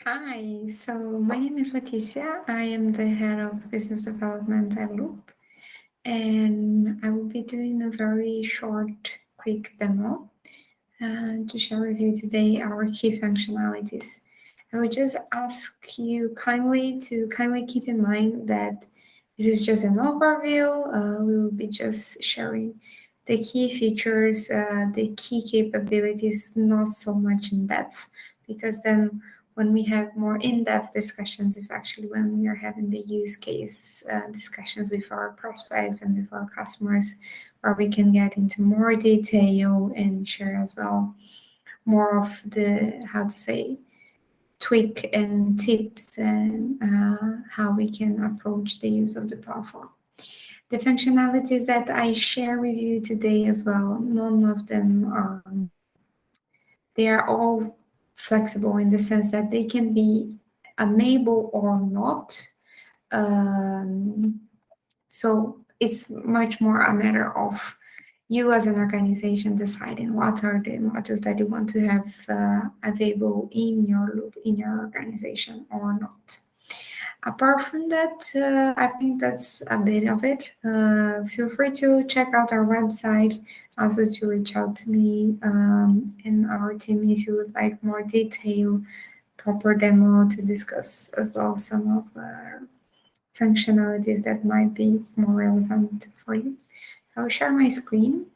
Hi, so my name is Leticia. I am the head of business development at Loop, and I will be doing a very short, quick demo to share with you today our key functionalities. I would just ask you kindly keep in mind that this is just an overview. We will be just sharing the key features, the key capabilities, not so much in depth, because then when we have more in-depth discussions is actually when we are having the use case discussions with our prospects and with our customers, where we can get into more detail and share as well more of the, how to say, tweak and tips and how we can approach the use of the platform. The functionalities that I share with you today as well, none of them are, they are all flexible in the sense that they can be enabled or not. Um, so it's much more a matter of you as an organization deciding what are the modules that you want to have available in your loop, in your organization or not. Apart from that, I think that's a bit of it. Feel free to check out our website, also to reach out to me and our team if you would like more detail, proper demo to discuss as well some of functionalities that might be more relevant for you. I'll share my screen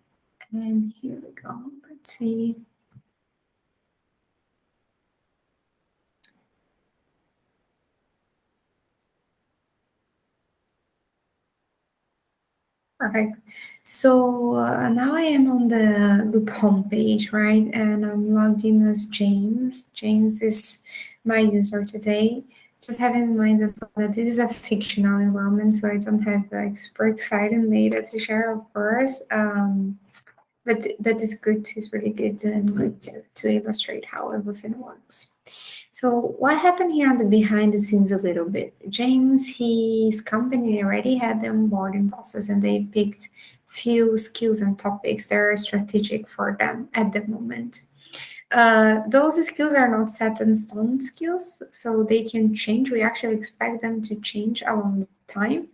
and here we go. Let's see. Perfect. So now I am on the Loop homepage, right? And I'm logged in as James. James is my user today. Just having in mind as well that this is a fictional environment, so I don't have like super exciting data to share, of course. But it's good. It's really good and good to illustrate how everything works. So what happened here on the behind the scenes a little bit? James, his company already had the onboarding process and they picked few skills and topics that are strategic for them at the moment. Those skills are not set in stone skills, so they can change. We actually expect them to change along time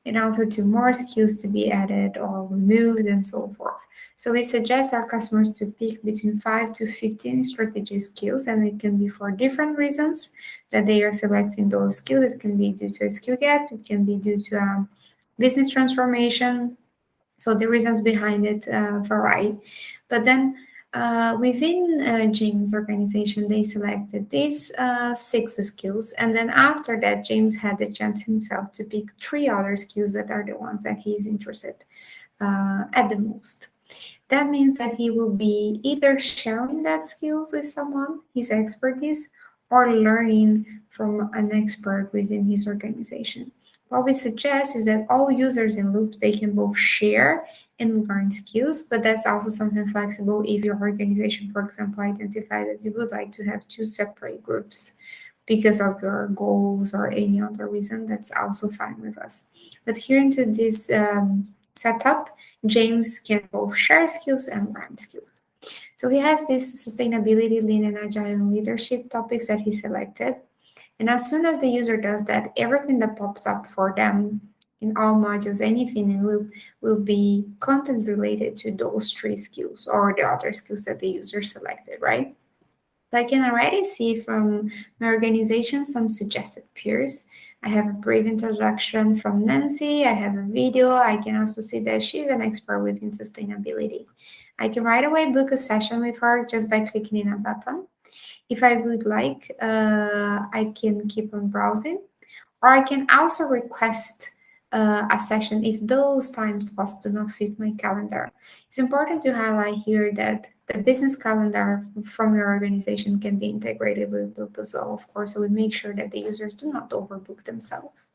and also to more skills to be added or removed and so forth. So we suggest our customers to pick between 5 to 15 strategy skills, and it can be for different reasons that they are selecting those skills. It can be due to a skill gap, it can be due to a business transformation. So the reasons behind it vary. But then within James' organization, they selected these 6 skills. And then after that, James had the chance himself to pick 3 other skills that are the ones that he's interested at the most. That means that he will be either sharing that skill with someone, his expertise, or learning from an expert within his organization. What we suggest is that all users in Loop, they can both share and learn skills, but that's also something flexible if your organization, for example, identified that you would like to have 2 separate groups because of your goals or any other reason, that's also fine with us. But here into this setup, James can both share skills and learn skills. So he has this sustainability, lean and agile and leadership topics that he selected. And as soon as the user does that, everything that pops up for them in all modules, anything in Loop, will be content related to those 3 skills or the other skills that the user selected, right? I can already see from my organization some suggested peers. I have a brief introduction from Nancy. I have a video. I can also see that she's an expert within sustainability. I can right away book a session with her just by clicking in a button. If I would like, I can keep on browsing, or I can also request a session if those time slots do not fit my calendar. It's important to highlight here that the business calendar from your organization can be integrated with Loop as well, of course, so we make sure that the users do not overbook themselves.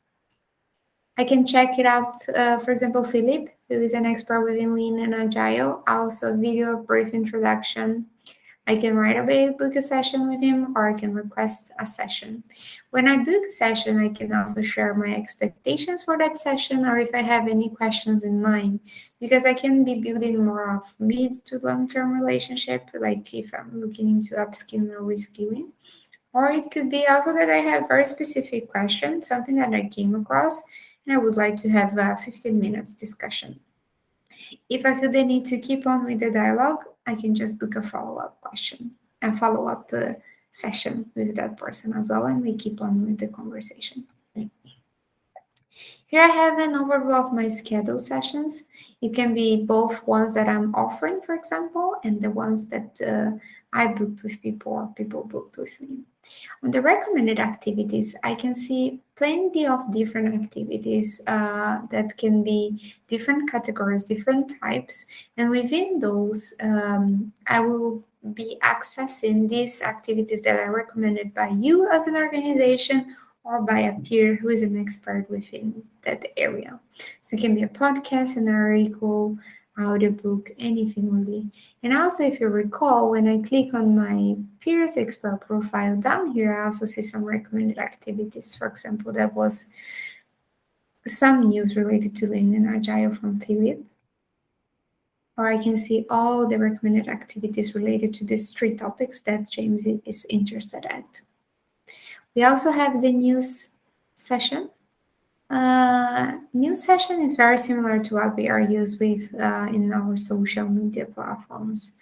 I can check it out, for example, Philip, who is an expert within Lean and Agile, also video brief introduction. I can right away book a session with him or I can request a session. When I book a session, I can also share my expectations for that session or if I have any questions in mind, because I can be building more of mid to long-term relationship, like if I'm looking into upskilling or reskilling, Or it could be also that I have very specific questions, something that I came across, and I would like to have a 15 minutes discussion. If I feel the need to keep on with the dialogue, I can just book a follow-up question, a follow-up session with that person as well, and we keep on with the conversation. Here I have an overview of my schedule sessions. It can be both ones that I'm offering, for example, and the ones that I booked with people or people booked with me. On the recommended activities, I can see plenty of different activities that can be different categories, different types, and within those, I will be accessing these activities that are recommended by you as an organization or by a peer who is an expert within that area. So it can be a podcast, an article, audiobook, anything really. And also, if you recall, when I click on my peers expert profile down here, I also see some recommended activities. For example, there was some news related to Lean and Agile from Philip. Or I can see all the recommended activities related to these three topics that James is interested at. We also have the news session. News session is very similar to what we are used with in our social media platforms.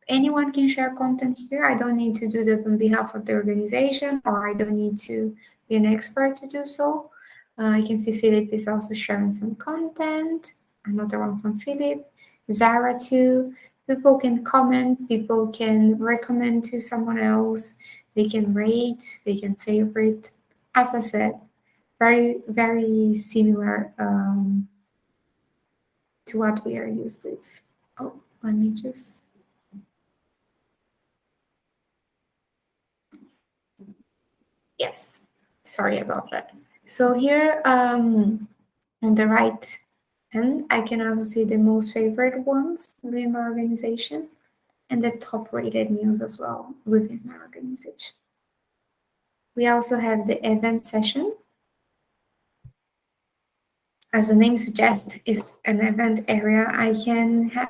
Anyone can share content here. I don't need to do that on behalf of the organization, or I don't need to be an expert to do so. I can see Philip is also sharing some content. Another one from Philip. Zara too. People can comment. People can recommend to someone else. They can rate. They can favorite. As I said, very, very similar to what we are used with. Oh, let me just. Yes, sorry about that. So here on the right hand, I can also see the most favorite ones within my organization and the top rated news as well within my organization. We also have the event session. As the name suggests, is an event area. I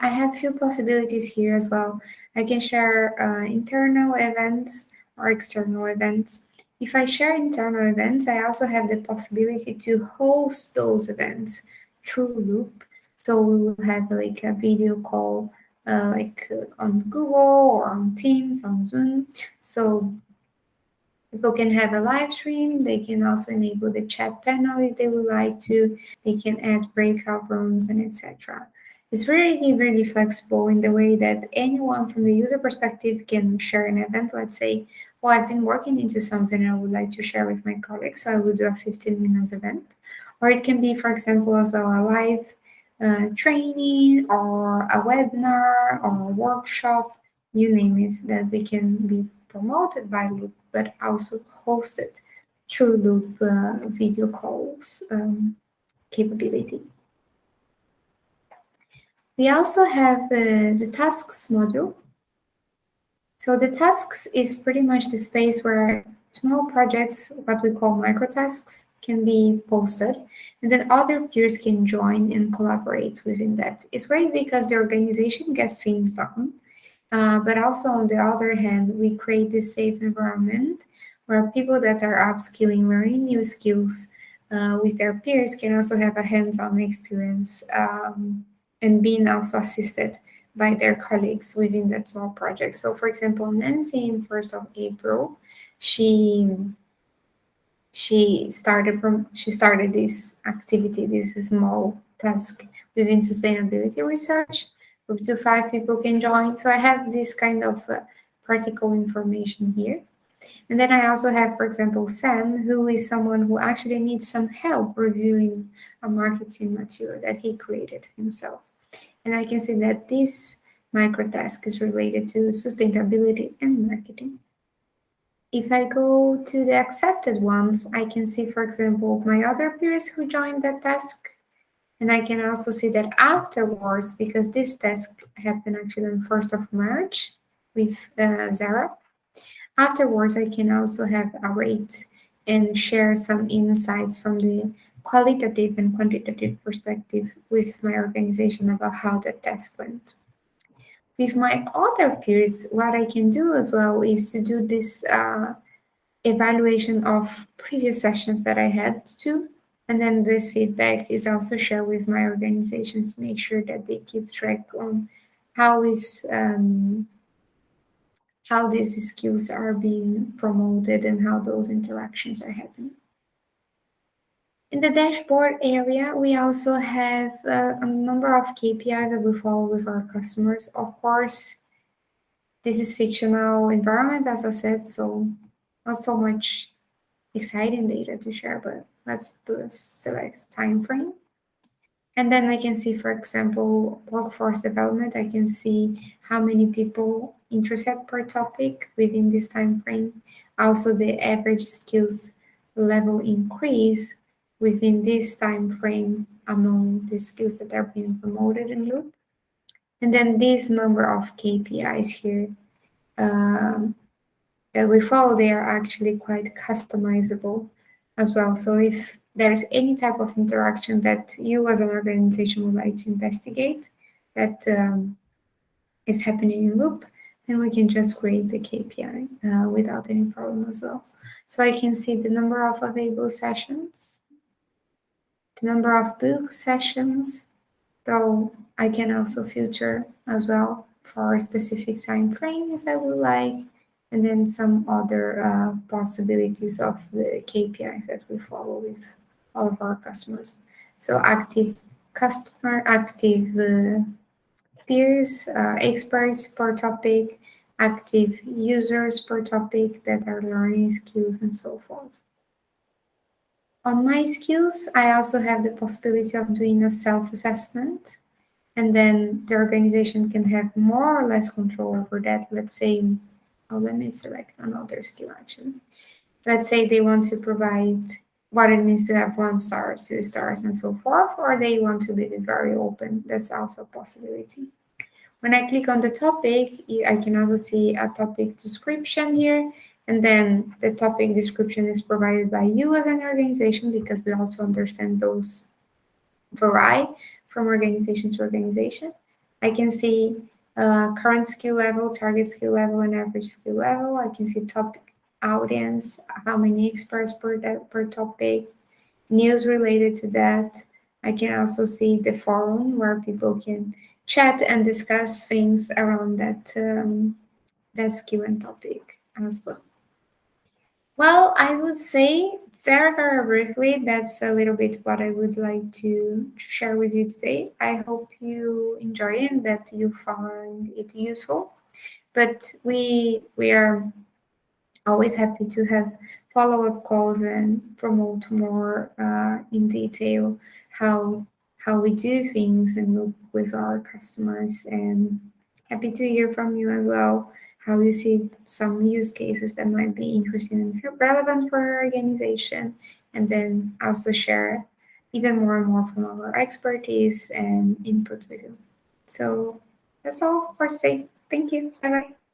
have few possibilities here as well. I can share internal events or external events. If I share internal events, I also have the possibility to host those events through Loop. So we will have like a video call, on Google or on Teams, on Zoom. So people can have a live stream. They can also enable the chat panel if they would like to. They can add breakout rooms and etc. It's really, really flexible in the way that anyone from the user perspective can share an event. Let's say, well, I've been working into something and I would like to share with my colleagues, so I would do a 15 minutes event. Or it can be, for example, as well a live training or a webinar or a workshop, you name it, that we can be promoted by Loop, but also hosted through Loop video calls capability. We also have the tasks module. So the tasks is pretty much the space where small projects, what we call microtasks, can be posted, and then other peers can join and collaborate within that. It's great because the organization gets things done, but also on the other hand, we create this safe environment where people that are upskilling, learning new skills with their peers can also have a hands-on experience and being also assisted by their colleagues within that small project. So, for example, Nancy in 1st of April, she started this activity, this small task within sustainability research. Up to 5 people can join. So I have this kind of practical information here. And then I also have, for example, Sam, who is someone who actually needs some help reviewing a marketing material that he created himself. And I can see that this microtask is related to sustainability and marketing. If I go to the accepted ones, I can see, for example, my other peers who joined that task. And I can also see that afterwards, because this task happened actually on 1st of March with Zara, afterwards I can also have a rate and share some insights from the qualitative and quantitative perspective with my organization about how the task went. With my other peers, what I can do as well is to do this evaluation of previous sessions that I had too. And then this feedback is also shared with my organization to make sure that they keep track on how is how these skills are being promoted and how those interactions are happening. In the dashboard area, we also have a number of KPIs that we follow with our customers. Of course, this is fictional environment, as I said, so not so much exciting data to share, but let's select time frame. And then I can see, for example, workforce development. I can see how many people interested per topic within this time frame. Also, the average skills level increase within this time frame among the skills that are being promoted in Loop. And then this number of KPIs here that we follow, they are actually quite customizable as well. So if there's any type of interaction that you as an organization would like to investigate that is happening in Loop, then we can just create the KPI without any problem as well. So I can see the number of available sessions, the number of book sessions, though I can also filter as well for a specific time frame if I would like, and then some other possibilities of the KPIs that we follow with all of our customers. So active customer, active peers, experts per topic, active users per topic that are learning skills and so forth. On my skills, I also have the possibility of doing a self-assessment, and then the organization can have more or less control over that. Let's say, oh, let me select another skill actually. Let's say they want to provide what it means to have 1 star, 2 stars, and so forth, or they want to leave it very open. That's also a possibility. When I click on the topic, I can also see a topic description here. And then the topic description is provided by you as an organization, because we also understand those vary from organization to organization. I can see current skill level, target skill level, and average skill level. I can see topic audience, how many experts per topic, news related to that. I can also see the forum where people can chat and discuss things around that skill and topic as well. Well, I would say very, very briefly, that's a little bit what I would like to share with you today. I hope you enjoy it and that you find it useful. But we are always happy to have follow-up calls and promote more in detail how we do things and look with our customers, and happy to hear from you as well how you see some use cases that might be interesting and relevant for your organization, and then also share even more and more from our expertise and input with you. So that's all for today. Thank you. Bye bye.